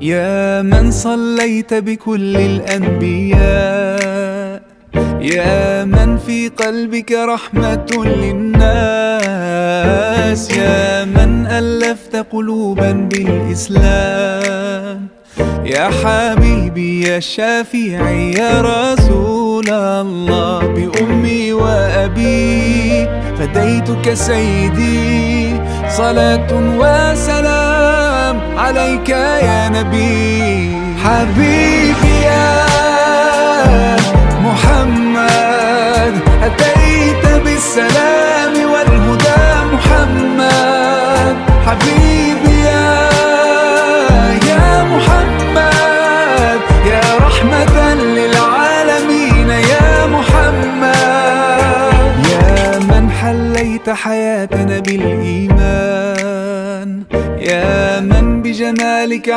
يا من صليت بكل الأنبياء، يا من في قلبك رحمة للناس، يا من ألفت قلوبا بالإسلام، يا حبيبي يا شافعي يا رسول الله، بأمي وأبي فديتك سيدي، صلاة وسلام عليك يا نبي. حبيبي يا محمد أتيت بالسلام والهدى محمد، حبيبي يا محمد يا رحمة للعالمين يا محمد، يا من حليت حياتنا بالإيمان، يا من بجمالك